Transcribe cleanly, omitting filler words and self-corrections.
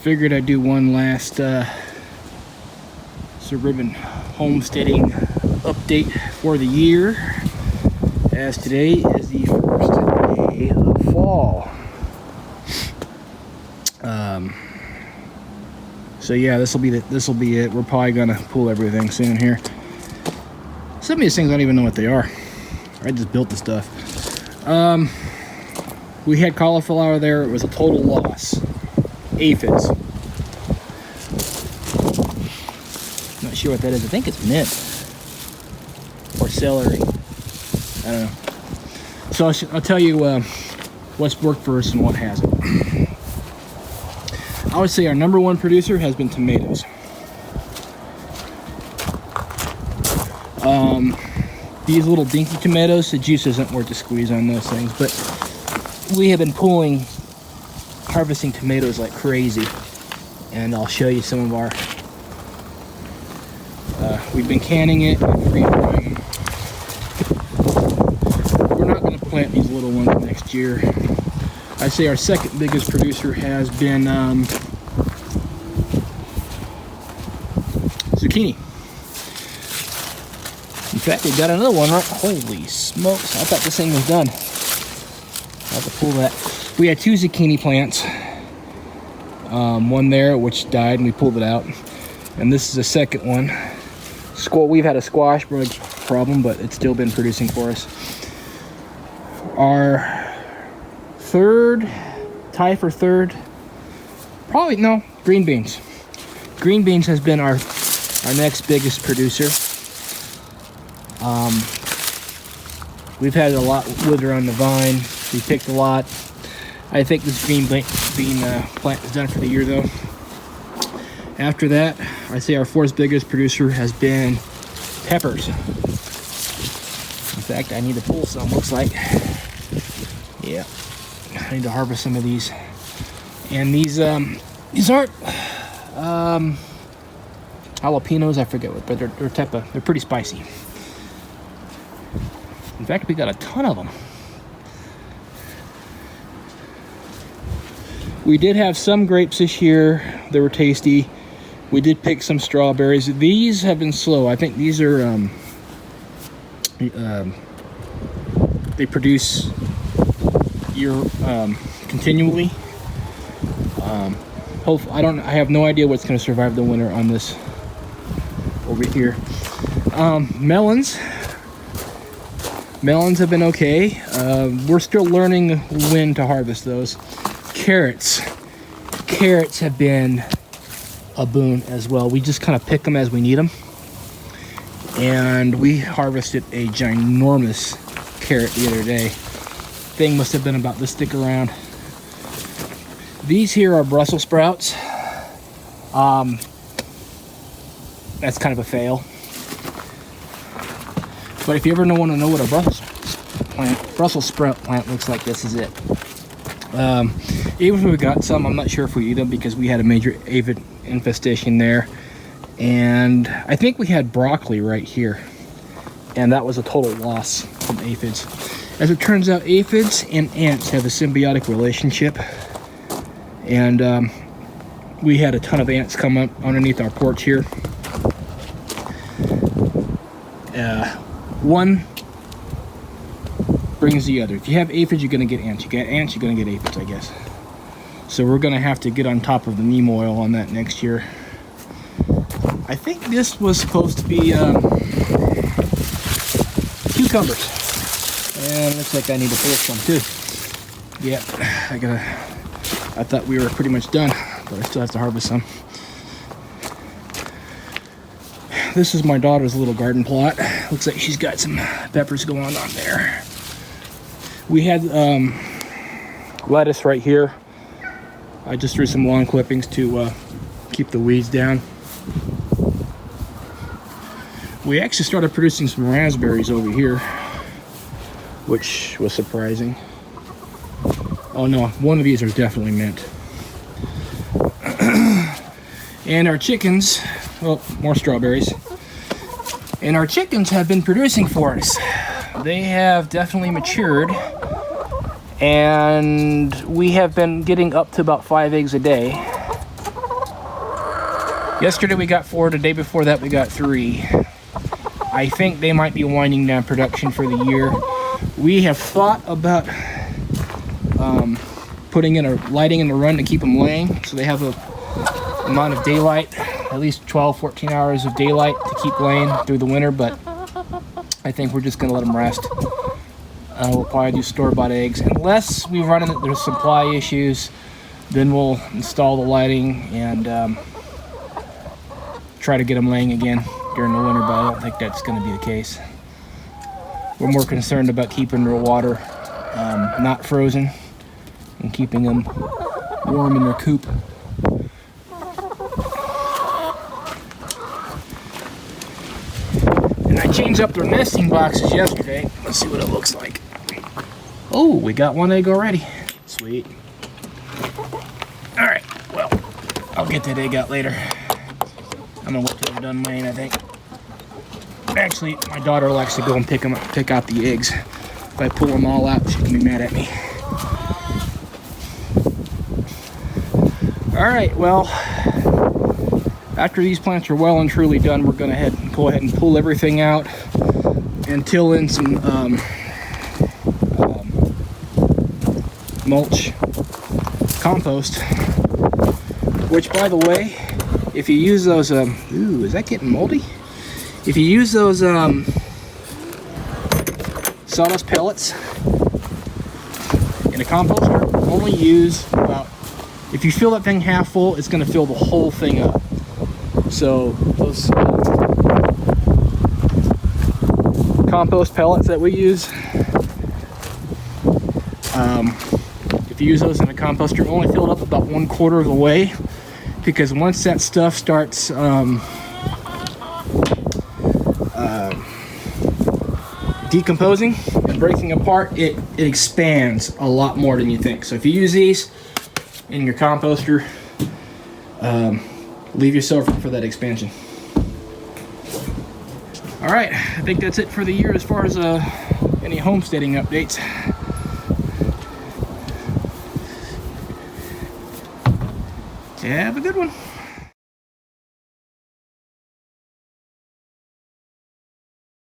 Figured I'd do one last Suburban homesteading update for the year, as today is the first day of fall. So yeah, this will be it. We're probably gonna pull everything soon here. Some of these things I don't even know what they are. I just built the stuff. We had cauliflower there. It was a total loss. Aphids. Not sure what that is. I think it's mint or celery. I don't know. So I'll tell you what's worked for us and what hasn't. I would say our number one producer has been tomatoes. These little dinky tomatoes, the juice isn't worth the squeeze on those things, but we have been harvesting tomatoes like crazy, and I'll show you some of our. We've been canning it and freeze-drying. We're not going to plant these little ones next year. I'd say our second biggest producer has been zucchini. In fact, we got another one, right? Holy smokes, I thought this thing was done. I'll have to pull that. We had two zucchini plants. One there, which died, and we pulled it out. And this is the second one. We've had a squash bug problem, but it's still been producing for us. Our tie for third, green beans. Green beans has been our next biggest producer. We've had a lot wither on the vine. We picked a lot. I think this green bean plant is done for the year, though. After that, I'd say our fourth biggest producer has been peppers. In fact, I need to pull some, looks like. Yeah, I need to harvest some of these. And these aren't jalapenos, I forget what, but they're pretty spicy. In fact, we got a ton of them. We did have some grapes this year. They were tasty. We did pick some strawberries. These have been slow. I think these are they produce continually. I have no idea what's going to survive the winter on this over here. Melons have been okay. We're still learning when to harvest those. Carrots have been a boon as well. We just kind of pick them as we need them. And we harvested a ginormous carrot the other day. Thing must have been about this thick around. These here are Brussels sprouts. That's kind of a fail. But if you ever want to know what a Brussels sprout plant looks like, this is it. Even if we got some, I'm not sure if we eat them because we had a major aphid infestation there. And I think we had broccoli right here, and that was a total loss from aphids. As it turns out, aphids and ants have a symbiotic relationship, and we had a ton of ants come up underneath our porch here. One brings the other. If you have aphids, you're going to get ants. You get ants, you're going to get aphids, I guess. So we're going to have to get on top of the neem oil on that next year. I think this was supposed to be cucumbers. And looks like I need to pull some too. Yeah, I thought we were pretty much done, but I still have to harvest some. This is my daughter's little garden plot. Looks like she's got some peppers going on there. We had lettuce right here. I just threw some lawn clippings to keep the weeds down. We actually started producing some raspberries over here, which was surprising. Oh no, one of these are definitely mint. And our chickens, more strawberries. And our chickens have been producing for us. They have definitely matured, and we have been getting up to about 5 eggs a day. Yesterday we got 4, the day before that we got 3. I think they might be winding down production for the year. We have thought about putting in a lighting in the run to keep them laying, so they have a amount of daylight, at least 12-14 hours of daylight to keep laying through the winter, but I think we're just going to let them rest. We'll probably do store-bought eggs. Unless we run into there's supply issues, then we'll install the lighting and try to get them laying again during the winter, but I don't think that's going to be the case. We're more concerned about keeping their water not frozen and keeping them warm in their coop. And I changed up their nesting boxes yesterday. Let's see what it looks like. Oh, we got 1 egg already. Sweet. Alright, well, I'll get that egg out later. I'm gonna wait till they're done laying, I think. Actually, my daughter likes to go and pick out the eggs. If I pull them all out, she can be mad at me. Alright, well, after these plants are well and truly done, we're going to go ahead and pull everything out and till in some mulch compost. Which, by the way, if you use those, ooh, is that getting moldy? If you use those sawdust pellets in a composter, only use about, if you fill that thing half full, it's going to fill the whole thing up. So those compost pellets that we use, if you use those in a composter, only fill it up about 1/4 of the way, because once that stuff starts decomposing and breaking apart, it expands a lot more than you think. So if you use these in your composter, leave yourself room for that expansion. All right, I think that's it for the year as far as any homesteading updates. Have a good one.